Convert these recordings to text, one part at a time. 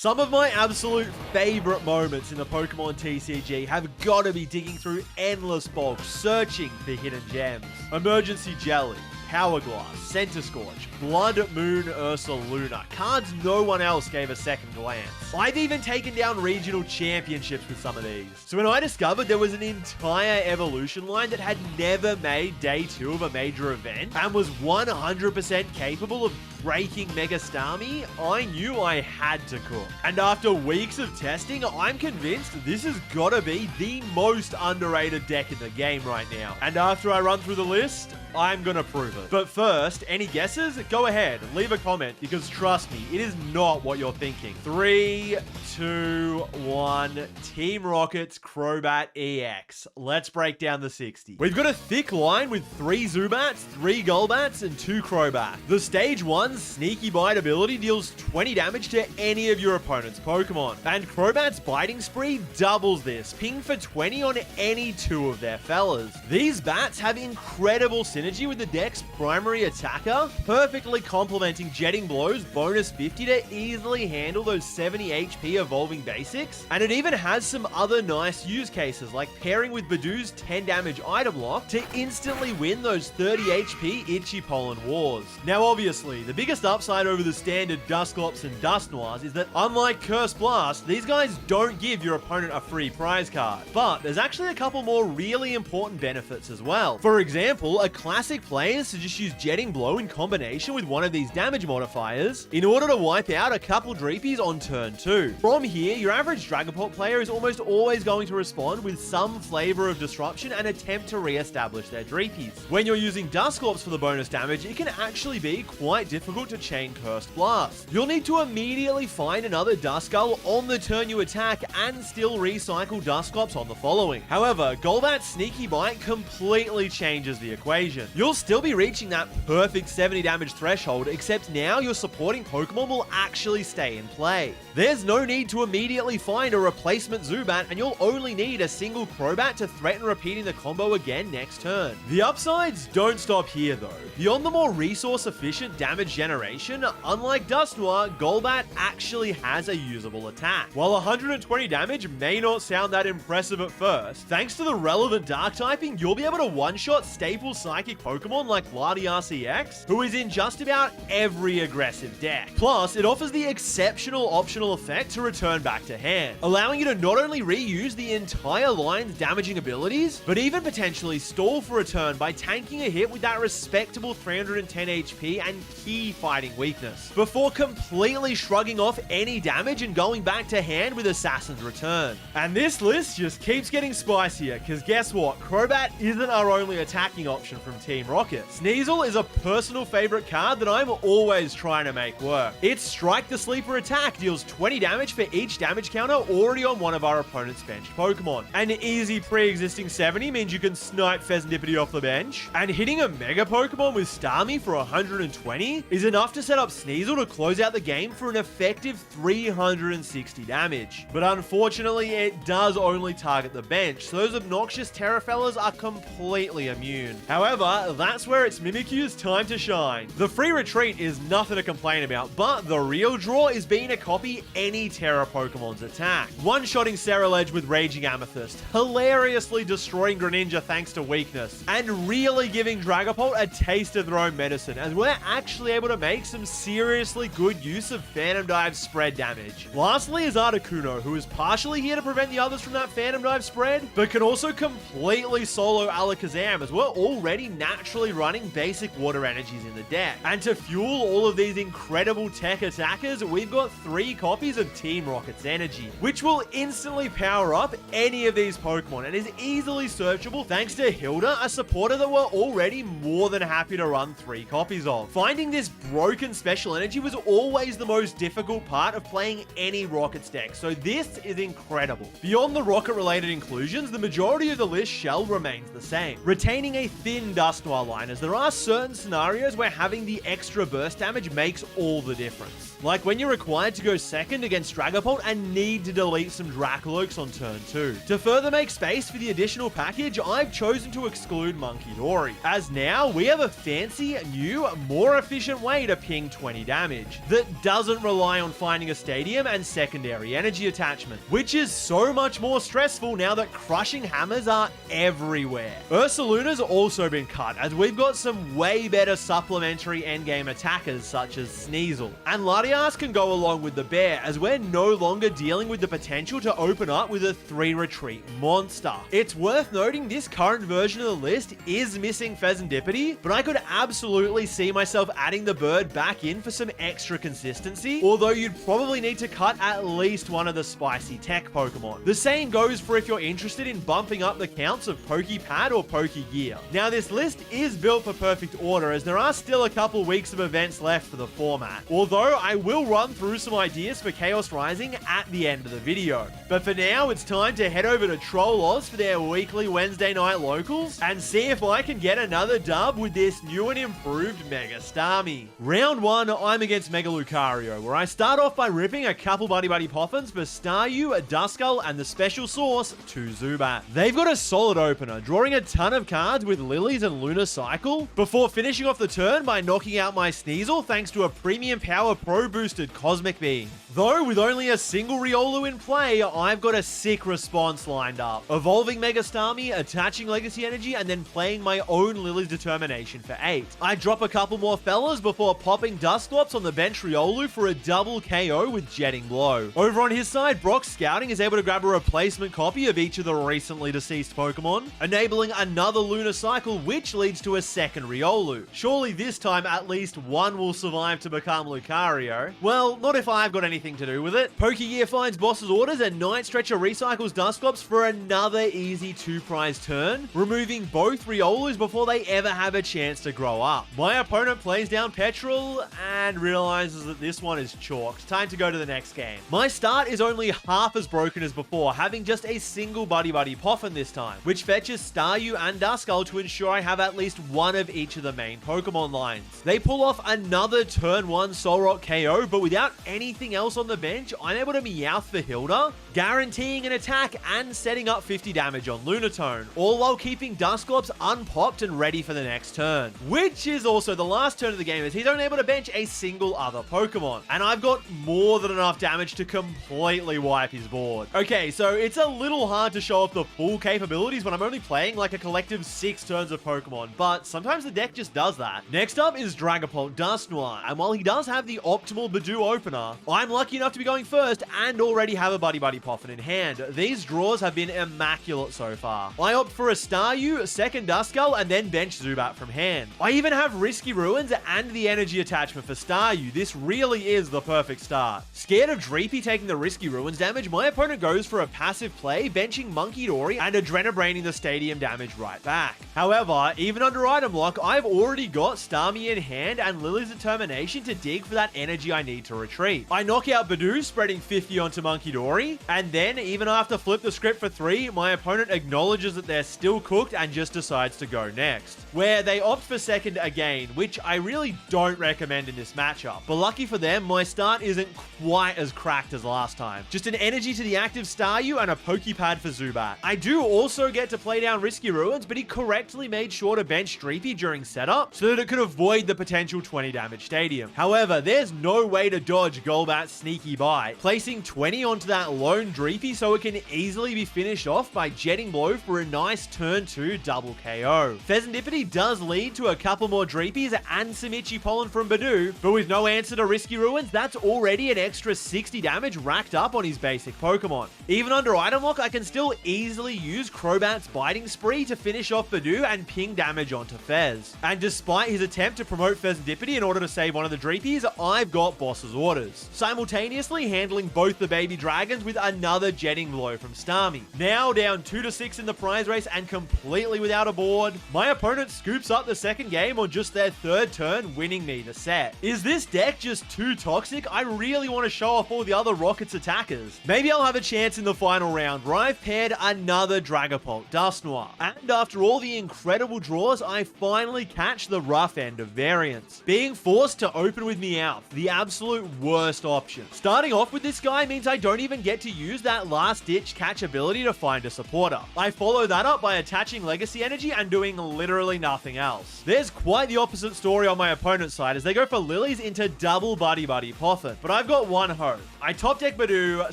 Some of my absolute favorite moments in the Pokemon TCG have got to be digging through endless bulk, searching for hidden gems. Emergency Jelly, Hourglass, Centiskorch, Blood Moon Ursaluna, cards no one else gave a second glance. I've even taken down regional championships with some of these. So when I discovered there was an entire evolution line that had never made day 2 of a major event and was 100% capable of breaking Mega Starmie, I knew I had to cook. And after weeks of testing, I'm convinced this has got to be the most underrated deck in the game right now. And after I run through the list, I'm gonna prove it. But first, any guesses? Go ahead, leave a comment, because trust me, it is not what you're thinking. 3, 2, 1, Team Rocket's Crobat EX. Let's break down the 60. We've got a thick line with 3 Zubats, 3 Golbats, and 2 Crobat. The Stage 1 Sneaky Bite ability deals 20 damage to any of your opponent's Pokemon. And Crobat's Biting Spree doubles this, ping for 20 on any 2 of their fellas. These bats have incredible synergy with the deck's primary attacker, perfectly complementing Jetting Blow's bonus 50 to easily handle those 70 HP evolving basics. And it even has some other nice use cases, like pairing with Badoo's 10 damage item lock to instantly win those 30 HP Itchy Pollen Wars. Now obviously, the biggest upside over the standard Dusclops and Dusknoirs is that unlike Curse Blast, these guys don't give your opponent a free prize card. But there's actually a couple more really important benefits as well. For example, a classic play is to just use Jetting Blow in combination with one of these damage modifiers in order to wipe out a couple Dreepies on turn 2. From here, your average Dragapult player is almost always going to respond with some flavor of disruption and attempt to re-establish their Dreepies. When you're using Dusclops for the bonus damage, it can actually be quite difficult to chain Cursed Blast. You'll need to immediately find another Duskull on the turn you attack and still recycle Dusclops on the following. However, Golbat's Sneaky Bite completely changes the equation. You'll still be reaching that perfect 70 damage threshold, except now your supporting Pokemon will actually stay in play. There's no need to immediately find a replacement Zubat, and you'll only need a single Crobat to threaten repeating the combo again next turn. The upsides don't stop here though. Beyond the more resource efficient damage generation, unlike Dusknoir, Golbat actually has a usable attack. While 120 damage may not sound that impressive at first, thanks to the relevant dark typing, you'll be able to one-shot staple psychic Pokemon like Latias EX, who is in just about every aggressive deck. Plus, it offers the exceptional optional effect to return back to hand, allowing you to not only reuse the entire line's damaging abilities, but even potentially stall for a turn by tanking a hit with that respectable 310 HP and key fighting weakness, before completely shrugging off any damage and going back to hand with Assassin's Return. And this list just keeps getting spicier, because guess what? Crobat isn't our only attacking option from Team Rocket. Sneasel is a personal favorite card that I'm always trying to make work. Its Strike the Sleeper attack deals 20 damage for each damage counter already on one of our opponent's benched Pokemon. An easy pre-existing 70 means you can snipe Pheasantipity off the bench, and hitting a Mega Pokemon with Starmie for 120 is enough to set up Sneasel to close out the game for an effective 360 damage. But unfortunately, it does only target the bench, so those obnoxious Terrafellas are completely immune. However, that's where it's Mimikyu's time to shine. The free retreat is nothing to complain about, but the real draw is being to copy any Terra Pokemon's attack. One-shotting Ceruledge with Raging Amethyst, hilariously destroying Greninja thanks to weakness, and really giving Dragapult a taste of their own medicine, as we're actually able to make some seriously good use of Phantom Dive spread damage. Lastly is Articuno, who is partially here to prevent the others from that Phantom Dive spread, but can also completely solo Alakazam, as we're already naturally running basic water energies in the deck. And to fuel all of these incredible tech attackers, we've got 3 copies of Team Rocket's energy, which will instantly power up any of these Pokemon and is easily searchable thanks to Hilda, a supporter that we're already more than happy to run 3 copies of. Finding this broken special energy was always the most difficult part of playing any Rockets deck, so this is incredible. Beyond the Rocket related inclusions, the majority of the list shell remains the same, retaining a thin Dusknoir line, as there are certain scenarios where having the extra burst damage makes all the difference. like when you're required to go second against Dragapult and need to delete some Dracoloaks on turn 2. To further make space for the additional package, I've chosen to exclude Munkidori, as now we have a fancy, new, more efficient way to ping 20 damage that doesn't rely on finding a stadium and secondary energy attachment, which is so much more stressful now that crushing hammers are everywhere. Ursaluna's also been cut, as we've got some way better supplementary endgame attackers such as Sneasel. And Latias can go along with the bear, as we're no longer dealing with the potential to open up with a 3 retreat monster. It's worth noting this current version of the list is missing Pheasantipity, but I could absolutely see myself adding the bird back in for some extra consistency, although you'd probably need to cut at least one of the spicy tech Pokemon. The same goes for if you're interested in bumping up the counts of Pokepad or Pokegear. Now this list is built for perfect order, as there are still a couple weeks of events left for the format, although I will run through some ideas for Chaos Rising at the end of the video. But for now, it's time to head over to Troll Oz for their weekly Wednesday night locals and see if I can get another dub with this new and improved Mega Starmie. Round 1, I'm against Mega Lucario, where I start off by ripping a couple Buddy Poffins for Staryu, Duskull, and the special source to Zubat. They've got a solid opener, drawing a ton of cards with Lilies and Lunar Cycle, before finishing off the turn by knocking out my Sneasel thanks to a Premium Power Pro boosted Cosmic Beam. Though with only a single Riolu in play, I've got a sick response lined up, evolving Mega Starmie, attaching Legacy Energy, and then playing my own Lily's Determination for 8. I drop a couple more fellas before popping Dusclops on the bench Riolu for a double KO with Jetting Blow. Over on his side, Brock's Scouting is able to grab a replacement copy of each of the recently deceased Pokemon, enabling another Lunar Cycle, which leads to a second Riolu. Surely this time at least one will survive to become Lucario. Well, not if I've got anything to do with it. Pokegear finds Boss's Orders and Night Stretcher recycles Dusclops for another easy 2-prize turn, removing both Riolus before they ever have a chance to grow up. My opponent plays down Petrol and realizes that this one is chalked. Time to go to the next game. My start is only half as broken as before, having just a single Buddy Poffin this time, which fetches Staryu and Duskull to ensure I have at least one of each of the main Pokemon lines. They pull off another turn 1 Solrock KO, but without anything else on the bench, I'm able to Meowth for Hilda, guaranteeing an attack and setting up 50 damage on Lunatone, all while keeping Dusclops unpopped and ready for the next turn, which is also the last turn of the game, as he's only able to bench a single other Pokemon, and I've got more than enough damage to completely wipe his board. Okay, so it's a little hard to show off the full capabilities when I'm only playing like a collective 6 turns of Pokemon, but sometimes the deck just does that. Next up is Dragapult Dusknoir, and while he does have the optimal Badoo opener, I'm lucky enough to be going first and already have a Buddy Poffin in hand. These draws have been immaculate so far. I opt for a Staryu, second Duskull, and then bench Zubat from hand. I even have Risky Ruins and the energy attachment for Staryu. This really is the perfect start. Scared of Dreepy taking the Risky Ruins damage, my opponent goes for a passive play, benching Munkidori and Adrenabraining the Stadium damage right back. However, even under item lock, I've already got Starmie in hand and Lily's Determination to dig for that energy I need to retreat. I knock out Badoo, spreading 50 onto Munkidori, and then, even after flip the script for 3, my opponent acknowledges that they're still cooked and just decides to go next, where they opt for second again, which I really don't recommend in this matchup. But lucky for them, my start isn't quite as cracked as last time. Just an energy to the active Staryu and a Pokepad for Zubat. I do also get to play down Risky Ruins, but he correctly made sure to bench Dreepy during setup so that it could avoid the potential 20 damage Stadium. However, there's no way to dodge Golbat's sneaky bite, placing 20 onto that lone Dreepy so it can easily be finished off by Jetting Blow for a nice turn 2 double KO. Pheasantipity does lead to a couple more Dreepies and some Itchy Pollen from Badoo, but with no answer to Risky Ruins, that's already an extra 60 damage racked up on his basic Pokemon. Even under item lock, I can still easily use Crobat's Biting Spree to finish off Badoo and ping damage onto Fez. And despite his attempt to promote Pheasantipity in order to save one of the Dreepies, I've got Boss's Orders, simultaneously handling both the baby dragons with another Jetting Blow from Starmie. Now down 2-6 in the prize race and completely without a board, my opponent scoops up the second game on just their third turn, winning me the set. Is this deck just too toxic? I really want to show off all the other Rockets attackers. Maybe I'll have a chance in the final round where I've paired another Dragapult Dusknoir. And after all the incredible draws, I finally catch the rough end of variance, being forced to open with Meowth, the absolute worst option. Starting off with this guy means I don't even get to use that last-ditch catch ability to find a supporter. I follow that up by attaching Legacy Energy and doing literally nothing else. There's quite the opposite story on my opponent's side as they go for Lilies into double Buddy Buddy Poffin. But I've got one hope. I top deck Badoo,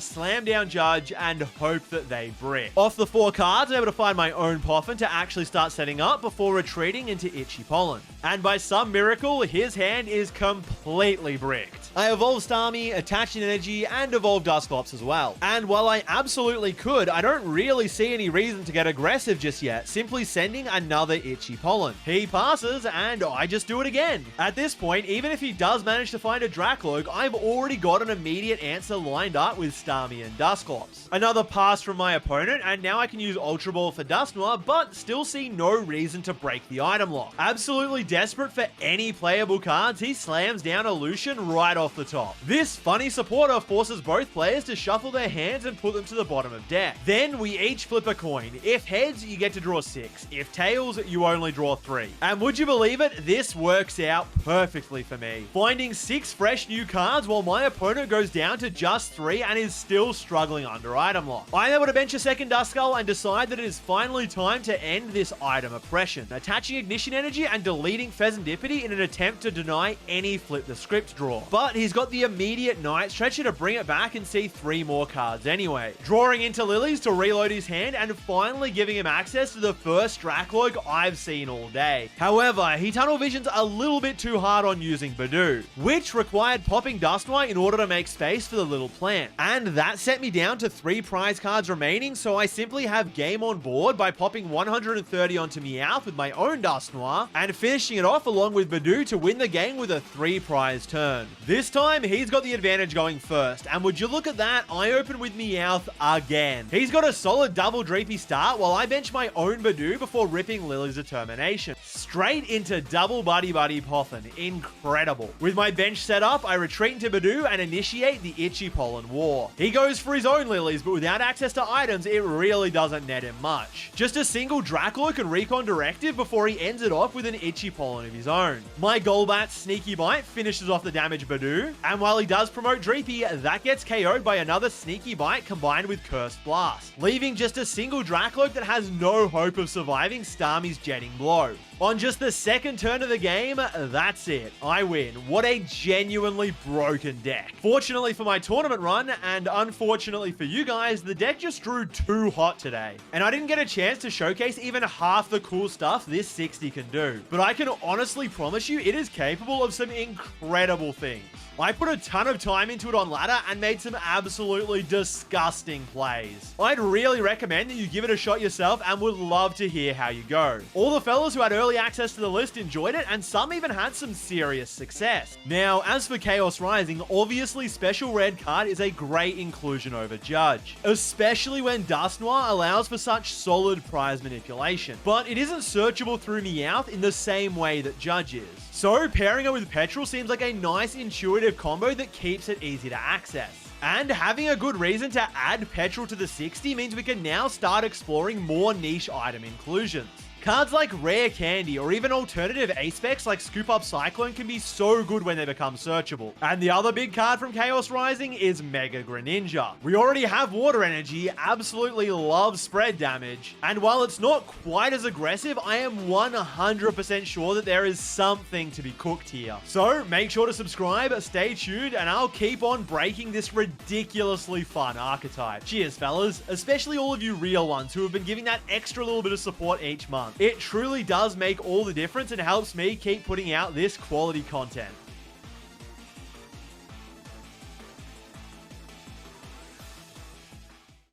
slam down Judge, and hope that they brick. Off the 4 cards, I'm able to find my own Poffin to actually start setting up before retreating into Itchy Pollen. And by some miracle, his hand is completely bricked. I evolve Starmie, attach an energy, and evolve Dusclops as well. And while I absolutely could, I don't really see any reason to get aggressive just yet, simply sending another Itchy Pollen. He passes, and I just do it again. At this point, even if he does manage to find a Dracloak, I've already got an immediate answer lined up with Starmie and Dusclops. Another pass from my opponent, and now I can use Ultra Ball for Dusknoir, but still see no reason to break the item lock. Absolutely desperate for any playable cards, he slams down a Lucian right off the top. This funny supporter forces both players to shuffle their hands and put them to the bottom of deck. Then we each flip a coin. If heads, you get to draw 6. If tails, you only draw 3. And would you believe it? This works out perfectly for me. Finding 6 fresh new cards while my opponent goes down to just 3 and is still struggling under item lock. I'm able to bench a second Duskull and decide that it is finally time to end this item oppression, attaching Ignition Energy and deleting Pheasantipity in an attempt to deny any flip the script draw. But he's got the immediate Night Stretcher to bring it back and see 3 more cards anyway. Drawing into Lilies to reload his hand and finally giving him access to the first Dracloak I've seen all day. However, he tunnel visions a little bit too hard on using Badoo, which required popping Dusknoir in order to make space for the little plant. And that set me down to 3 prize cards remaining, so I simply have game on board by popping 130 onto Meowth with my own Dusknoir and finishing it off along with Badoo to win the game with a 3 prize turn. This time, he's got the advantage going first, and would you look at that, I open with Meowth again. He's got a solid double Dreepy start while I bench my own Badoo before ripping Lily's Determination. Straight into double Buddy Buddy Poffin. Incredible. With my bench set up, I retreat into Badoo and initiate the Itchy Pollen War. He goes for his own Lilies, but without access to items, it really doesn't net him much. Just a single Dracloak and Recon Directive before he ends it off with an Itchy Pollen of his own. My Golbat's Sneaky Bite finishes off the damage Badoo, and while he does promote Dreepy, that gets KO'd by another Sneaky Bite combined with Cursed Blast, leaving just a single Dracloak that has no hope of surviving Starmie's Jetting Blow. On just the second turn of the game, that's it. I win. What a genuinely broken deck. Fortunately for my tournament run, and unfortunately for you guys, the deck just drew too hot today. And I didn't get a chance to showcase even half the cool stuff this 60 can do. But I can honestly promise you it is capable of some incredible things. I put a ton of time into it on ladder and made some absolutely disgusting plays. I'd really recommend that you give it a shot yourself and would love to hear how you go. All the fellas who had early access to the list enjoyed it, and some even had some serious success. Now, as for Chaos Rising, obviously Special Red card is a great inclusion over Judge, especially when Dusknoir allows for such solid prize manipulation. But it isn't searchable through Meowth in the same way that Judge is. So pairing it with Petrol seems like a nice intuitive combo that keeps it easy to access. And having a good reason to add Petrol to the 60 means we can now start exploring more niche item inclusions. Cards like Rare Candy or even alternative A-specs like Scoop Up Cyclone can be so good when they become searchable. And the other big card from Chaos Rising is Mega Greninja. We already have Water Energy, absolutely love spread damage, and while it's not quite as aggressive, I am 100% sure that there is something to be cooked here. So make sure to subscribe, stay tuned, and I'll keep on breaking this ridiculously fun archetype. Cheers, fellas, especially all of you real ones who have been giving that extra little bit of support each month. It truly does make all the difference and helps me keep putting out this quality content.